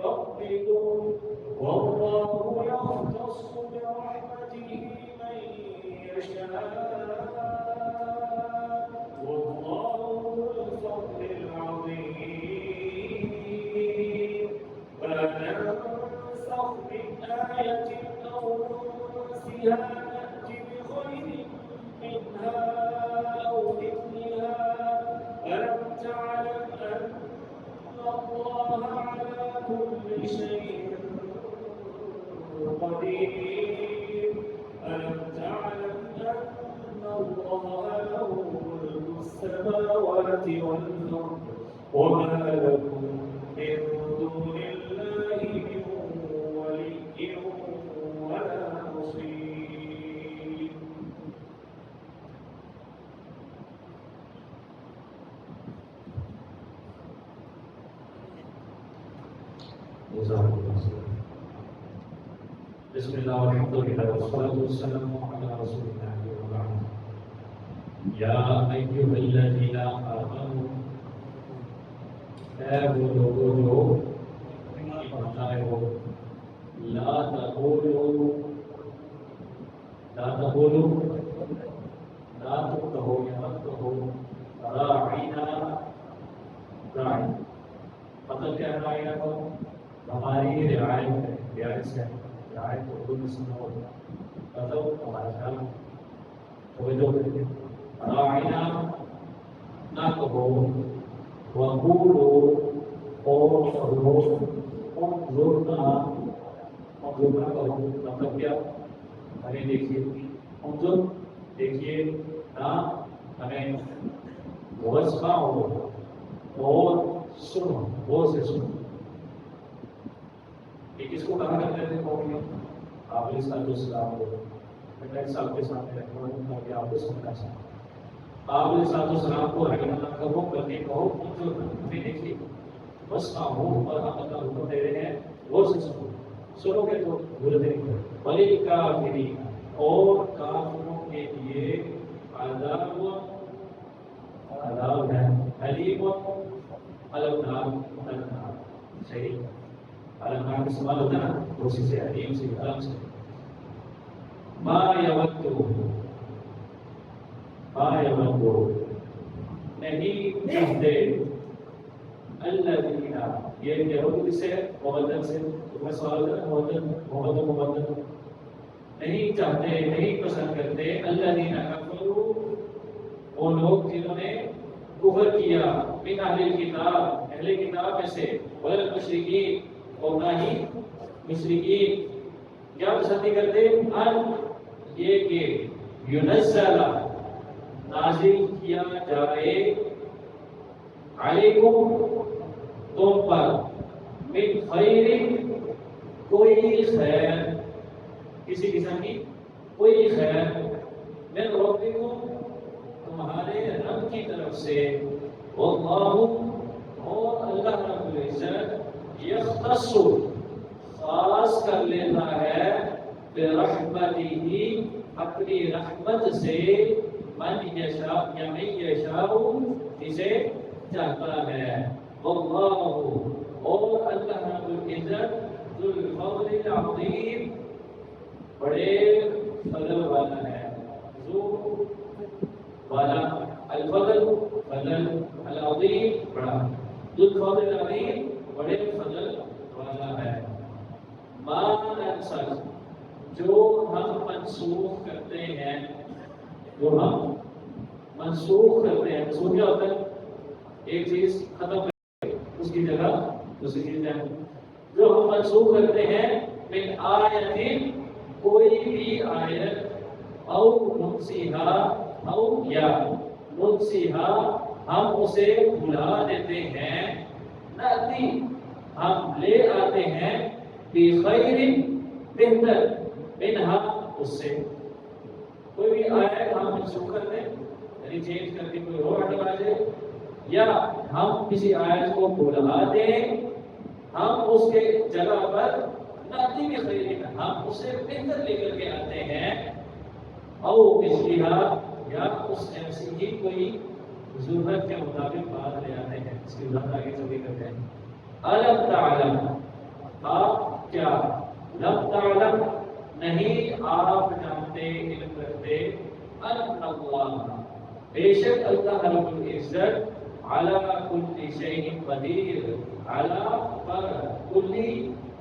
متردد والله يختص برحمته من يشاء والله ذو الفضل العظيم ما ننسخ من آية أو ننسها نأتي بخير منها أو مثلها ألم تعلم أن الله على كل شيء قدير ألم تعلم أن الله له ملك السماوات والأرض وما لكم من دون الله من ولي ولا نصير بسم الله والحمد لله والصلاة والسلام على رسول الله وبعد يا أيها الذين آمنوا اے وہ لوگوں جو ایمان لائے ہو لا تقولوا لا تقولوا یا مت کہو راعینا راعی مطلب کیا ہے راعینا کو ہماری رعایت ہے رعایت سے رعایت کو اردو میں سننا ہوگا مطلب ہمارا خیال توجہ کریں راعینا نہ کہو وقولوا اور کہو انظرنا انظرنا کہو مطلب کیا ہمیں دیکھیے انظر دیکھیے نہ ہمیں واسمعوا اور سنو وہ سے سنو یہ کس کو کہا کرتے تھے قوم میں آپ علیہ السلام کو میں سال کے سامنے رکھنا ہوں تاکہ آپ کو سمجھنا چاہوں آپ علیہ السلام کو رحمہ کہو کرنے کہو جو ہمیں دیکھیے بس ہوں اور ہم اپنا حکم دے رہے ہیں وہ سے سنو سنو گے تو بھولتے نہیں ولی کافرین اور کافروں کے لیے عذاب ہے علیم علمناک صحیح علمناک کا سوال ہوتا ہے نا اسی سے علیم سے علم سے ما یود نہیں چاہتے الذین یہ یہود سے مبدل سے میں سوال کرتا ہوں مبدل نہیں چاہتے نہیں پسند کرتے الذین کفروا وہ لوگ جنہوں نے کفر کیا من اہل کتاب میں سے والمشرکین اور نہ ہی مشرکین کیا پسند کرتے ان یہ کہ ينزل نازل کیا جائے علیکم تم پر من خیر کوئی خیر کسی قسم کی کوئی خیر من ربکم تمہارے رب کی طرف سے واللہ اور اللہ رب العزت یختص خاص کر لیتا ہے برحمتہ اپنی رحمت سے من یشاء یا من یشاء جسے چاہتا ہے واللہ اور اللہ رب العزت ذو الفضل العظیم بڑے فضل والا ہے ذو والا الفضل فضل العظیم بڑا ذو الفضل العظیم بڑے فضل والا ہے ما ننسخ جو ہم منسوخ کرتے ہیں منسوخ کیا ہوتا ہے ایک چیز ختم کر اس کی جگہ دوسری چیز ہے جو ہم منسوخ کرتے ہیں من آیت کوئی بھی آیت او ننسیہا او یا ننسیہا ہم اسے بھلا دیتے ہیں ناتی ہم لے آتے ہیں بخیر بہتر منہا اس سے کوئی بھی آیت ہم منسوخ کر دیں یعنی چینج کر کے کوئی اور ہٹا دے یا ہم کسی آیت کو بھلا دیں ہم اس کے جگہ پر ناتی بھی خیر ہم اسے بہتر لے کر کے آتے ہیں او مثلھا یا اس ایسی ہی کوئی ضرورت کے مطابق بات لے آتے ہیں اس کی بات آگے چل کے کرتے ہیں علم تعلم آپ کیا لم تعلم نہیں آپ جانتے علم رکھتے ان اللہ بے شک اللہ رب العزت علی کل شیء قدیر علی پر کلی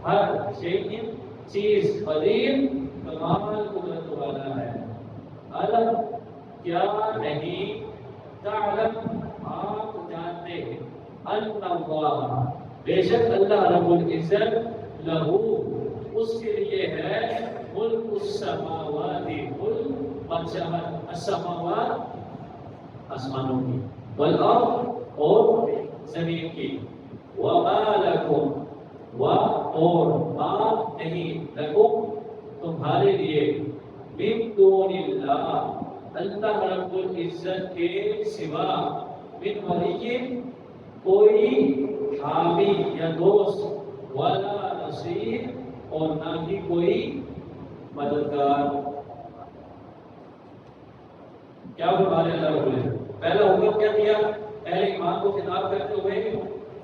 ہر شیء چیز قدیر کمال قدرت والا ہے. علم کیا نہیں تعلم آپ جانتے ان اللہ بے شک اللہ رب العزت لہو اس کے لیے ہے ملک السماوات ملک بادشاہت السماوات آسمانوں کی والارض اور زمین کی وما لکم و اور آپ نہیں لکم تمہارے لیے من دون اللہ اللہ رب العزت کے سوا من ولی کوئی حامی یا دوست ولا نصیر اور نہ ہی کوئی مددگار. کیا فرما رہے اللہ رب العزت؟ پہلا حکم کیا دیا اہل ایمان کو خطاب کرتے ہوئے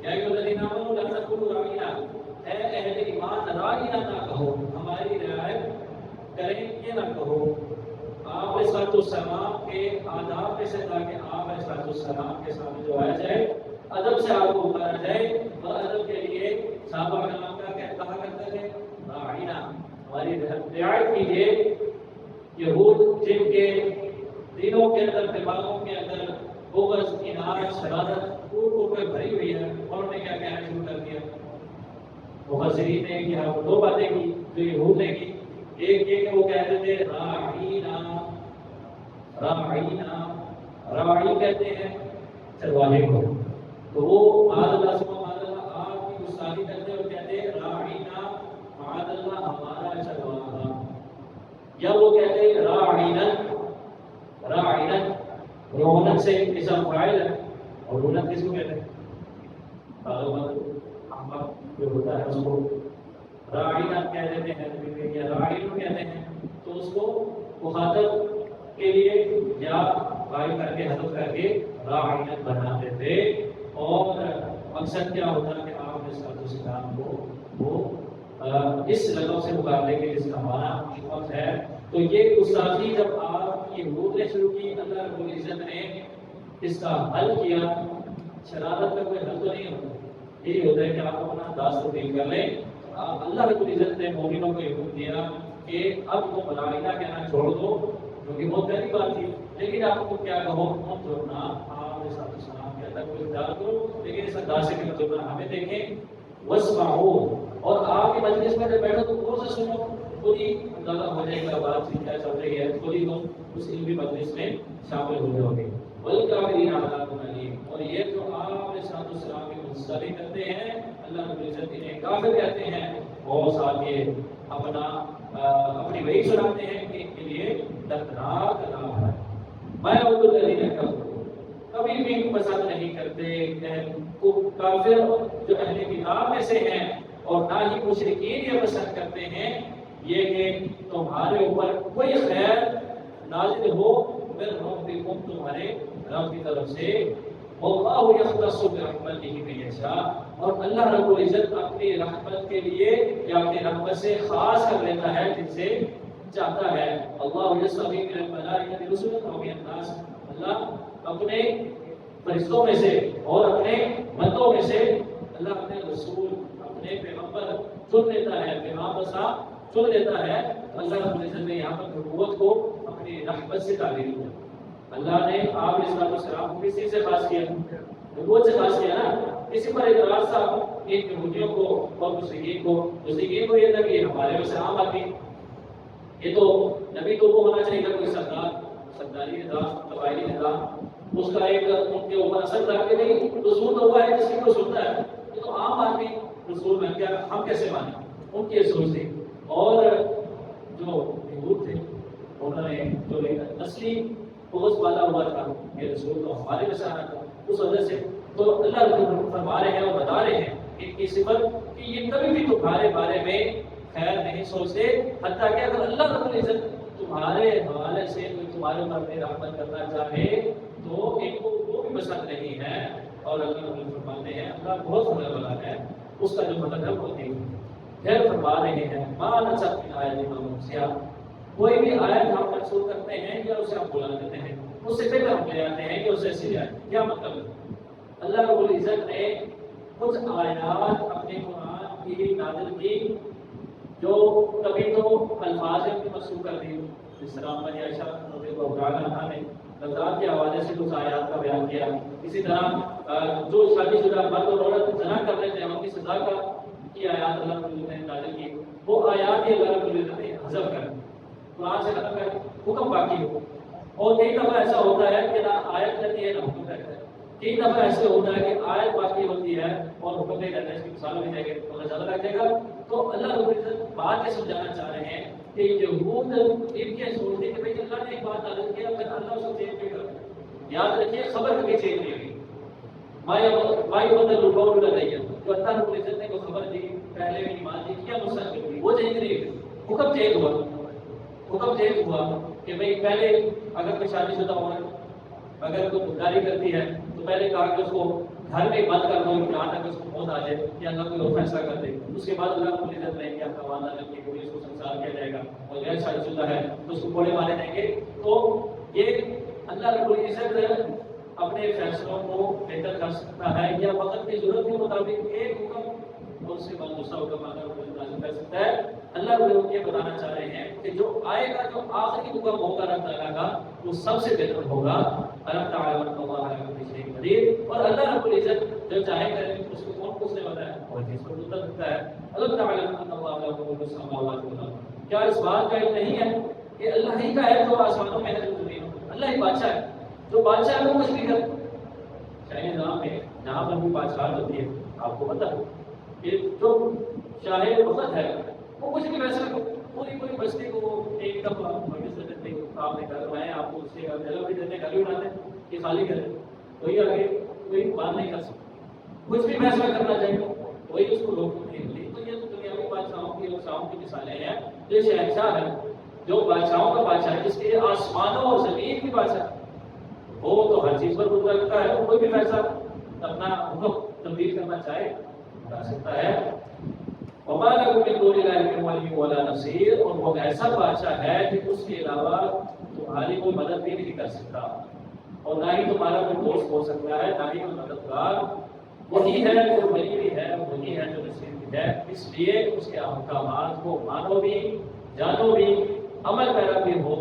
یا ایھا الذین آمنوا لا تقولوا راعینا، اے اہل ایمان راعینا نہ کہو، ہماری رعایت کریں یہ نہ کہو. آپ علیہ السلام کے آداب میں سے تھا کہ آپ علیہ السلام کے سامنے جو آیا جائے ادب سے آپ کو اتارا جائے اور ادب کے لیے صحابہ کرام کا کہا کرتے تھے راعینا ہماری رعایت کیجیے. یہود جن کے دلوں کے اندر دماغوں کے اندر بغض اناد شرارت کوڑ پہ بھری ہوئی ہے انہوں نے کیا کہنا شروع کر دیا. مفسرین نے یہاں دو باتیں کی جو یہود نے کی. ایک یہ کہ وہ کہتے تھے راعینا راعینا راعی کہتے ہیں چرواہے کو، تو وہ معاذ اللہ سبحانہ معاذ اللہ آپ کی گستاخی کرتے اور کہتے ہیں راعینا معاذ اللہ ہمارا چرواہا، یا وہ کہتے ہیں راعینا راعینا رونق سے اسم فاعل ہے اور رونق کس کو کہتے ہیں؟ احمد جو ہوتا ہے اس کو راعینا کہہ دیتے ہیں یا راعین کہتے ہیں. تو اس کو مخاطب کے لیے یا غائب کر کے حذف کر کے راعینت بناتے تھے اور مقصد کیا ہوتا کہ آپ اس السلام کو وہ اس لقب سے مقابلے کے جس کا معنی حکمت ہے. تو یہ گستاخی جب آپ کی حدود نے شروع کی اللہ رب العزت نے اس کا حل کیا. شرارت کا کوئی حل تو نہیں ہوتا، یہی ہوتا ہے کہ آپ اپنا داس تبدیل کر لیں. اللہ رب العزت نے مومنوں کو حکم دیا کہ اب تم راعینا کہنا چھوڑ دو جو کہ بہت پہلی بات تھی، لیکن آپ کو کیا کہو ہم جڑنا آپ کے ساتھ السلام کے ادب کو اختیار کرو، لیکن اس انداز سے کہ جڑنا ہمیں دیکھیں. واسمعوا اور آپ کی مجلس میں جب بیٹھو تو غور سے سنو، خود ہی اندازہ ہو جائے گا بات چیت کیا چل رہی ہے، خود ہی تم اس علمی مجلس میں شامل ہو جاؤ گے. والکافرین عذاب علیم اور یہ جو آپ علیہ السلام کی مستقبل کرتے ہیں اللہ رب العزت انہیں کافر کہتے ہیں اور ساتھ یہ اپنی وحی سناتے ہیں کہ ان کے لیے دردناک عذاب ہے. میں اعوذ بالذین کفروا کبھی بھی پسند نہیں کرتے کو کافر جو اہل کتاب میں سے ہیں اور نہ ہی مشرکین یہ پسند کرتے ہیں یہ کہ تمہارے اوپر کوئی خیر نازل ہو من ربکم تمہارے رب کی طرف سے. واللہ یختص برحمتہ من یشاء اور اللہ رب العزت اپنی رحمت کے لیے یا اپنی رحمت سے خاص کر لیتا ہے جن سے چاہتا ہے. اللہ یصطفی من الملائکۃ رسلا ومن الناس اللہ اپنے فرشتوں میں سے اور اپنے بندوں میں سے اللہ اپنے رسول اپنے پیغمبر چن لیتا ہے، پیغام بسا چن لیتا ہے. اللہ رب العزت نے یہاں پر نبوت کو اپنی رحمت سے تعبیر کیا. اللہ نے آپ علیہ السلام کو کسی سے خاص کیا؟ نبوت سے خاص کیا نا. اسی پر اعتراض تھا ان یہودیوں کو اور مشرکین کو یہ تھا کہ یہ ہمارے میں سے عام آدمی، یہ تو نبی تو وہ ہونا چاہیے کوئی سرداری نظام قبائلی نظام اس کا ایک ان کے اوپر اثر تھا کہ نہیں رسول تو ہوا ہے جس کی کوئی سنتا ہے، یہ تو عام آدمی رسول میں کیا ہم کیسے مانیں. ان کی سوچ تھی. اور جو یہود تھے انہوں نے جو اصلی بغض والا ہوا تھا یہ رسول تو ہمارے میں سے آنا تھا، اس وجہ سے تو اللہ فرما رہے ہیں اور بتا رہے ہیں ان کی صفت کہ یہ کبھی بھی تمہارے بارے میں خیر نہیں سوچتے، حتیٰ کہ اگر اللہ رب العزت تمہارے حوالے سے کوئی تمہارے اوپر اپنی رحمت کرنا چاہے تو ان کو وہ بھی پسند نہیں ہے. اور اللہ رب العزت فرماتے ہیں اللہ بہت بڑا والا ہے، اس کا جو مطلب ہے وہ نہیں. پھر فرما رہے ہیں ما نسخ من آیۃ او ننسیھا، کوئی بھی آیت ہم منسوخ کرتے ہیں یا اسے ہم بھلا دیتے ہیں، اس سے پہلے ہم لے آتے ہیں کہ اسے ایسے لے آئے. کیا مطلب ہے؟ اللہ رب العزت نے کچھ آیات اپنے قرآن کی نازل کی جو کبھی تو الفاظ کی منسوخ کر دی، جس طرح ہماری عائشہ رضی اللہ عنہا نے لذات کے حوالے سے کچھ آیات کا بیان کیا. اسی طرح جو شادی شدہ مرد اور عورت زنا کر لیتے ہیں ان کی سزا کا کی آیات اللہ رب العزت نے نازل کی، وہ آیات ہی اللہ رب العزت نے حذف کر قرآن سے ختم کر حکم باقی ہو. اور کئی دفعہ ایسا ہوتا ہے کہ نہ آیت رہتی ہے نہ حکم رہتا ہے. کئی دفعہ ایسے ہوتا ہے کہ آیت باقی ہوتی ہے اور حکم نہیں رہتا ہے. اس کی مثال بھی جائے گا تو زیادہ لگ جائے گا. تو اللہ رب العزت بات یہ سمجھانا چاہ رہے ہیں کہ یہود ان کے سوچتے کہ بھائی اللہ نے ایک بات نازل کیا پھر اللہ اس کو چینج نہیں کرتا. یاد رکھیے خبر کبھی چینج نہیں ہوئی. مائی بدل القول لدی، جو اللہ رب العزت نے کوئی خبر دی پہلے بھی ایمان دی کیا مستقبل دی وہ چینج نہیں ہوئی. حکم چینج ہوا، حکم چینج ہوا کہ بھائی پہلے اگر کوئی شادی شدہ عورت اگر کوئی خودداری کرتی ہے تو پہلے کہا کہ اس کو گھر میں بند کر دو جہاں تک اس کو موت آ جائے یا اللہ کوئی اور فیصلہ کر دے. اس کے بعد اللہ رب العزت نے کیا قوانین نازل کی کہ اس کو سنسار کیا جائے گا اور غیر شادی شدہ ہے تو اس کو کوڑے مارے جائیں گے. تو یہ اللہ رب العزت اپنے فیصلوں کو بہتر کر سکتا ہے یا وقت کی ضرورت کے مطابق ایک حکم اور اس کے بعد دوسرا حکم اللہ رب العزت نازل کر سکتا ہے. اللہ رب العزت یہ بتانا چاہ رہے ہیں کہ جو آئے گا جو آخری حکم ہوگا رب تعالیٰ کا وہ سب سے بہتر ہوگا. اللہ تعالیٰ اور اللہ رب العزت جو چاہے کرے اس کو کون پوچھنے والا ہے اور جس پر مدد رکھتا ہے. اللہ تعالیٰ کیا اس بات کا علم نہیں ہے کہ اللہ ہی کا ہے جو آسمانوں میں ہے جو زمین میں. اللہ ہی بادشاہ ہے، جو بادشاہ ہے وہ کچھ بھی کر چاہے نظام ہے جہاں پر بھی بادشاہ ہوتی ہے. آپ کو پتا ہے کہ جو شاہ وقت ہے وہ کچھ بھی فیصلہ پوری بستی کو ایک دفعہ آپ نے گھر بنائے آپ کو اس سے جگہ بھی دیتے گھر بھی بناتے کہ خالی کرے کوئی آگے کوئی بات نہیں کر سکتا. کچھ بھی فیصلہ کرنا چاہیے وہی اس کو روک نہیں ملی. تو یہ تو دنیاوی بادشاہوں کی اور شاہوں کی مثالیں ہیں. جو شہنشاہ ہے جو بادشاہوں کا بادشاہ ہے جس کے آسمانوں اور زمین کی بادشاہ وہ تو ہر چیز پر قدرت رکھتا ہے. وہ کوئی بھی فیصلہ اپنا حکم تبدیل کرنا چاہے کر سکتا ہے. وما لكم من دون الله من ولي ولا نصير، اور وہ ایسا بادشاہ ہے کہ اس کے علاوہ تمہاری کوئی مدد بھی نہیں کر سکتا اور نہ ہی تمہارا کوئی دوست ہو سکتا ہے نہ ہی کوئی مددگار. وہی ہے جو ولی بھی ہے وہی ہے جو نصیر بھی ہے. اس لیے اس کے احکامات کو مانو بھی جانو بھی عمل پیرا بھی ہو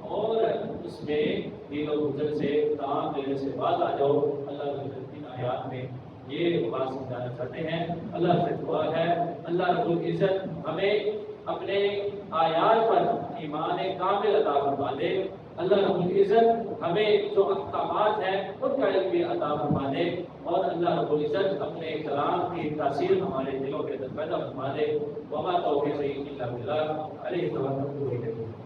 اور اس میں دین و گزر سے کام دینے سے باز آ جاؤ. اللہ کی آیات میں یہ بات سمجھانا چاہتے ہیں. اللہ سے دعا ہے اللہ رب العزت ہمیں اپنے آیات پر ایمان کامل عطا فرما دے. اللہ رب العزت ہمیں جو احکامات ہیں ان کا علم بھی عطا فرما دے اور اللہ رب العزت اپنے کلام کی تاثیر ہمارے دلوں کے اندر پیدا فرما دے. وما توفیقی الا باللہ علیہ توکلت.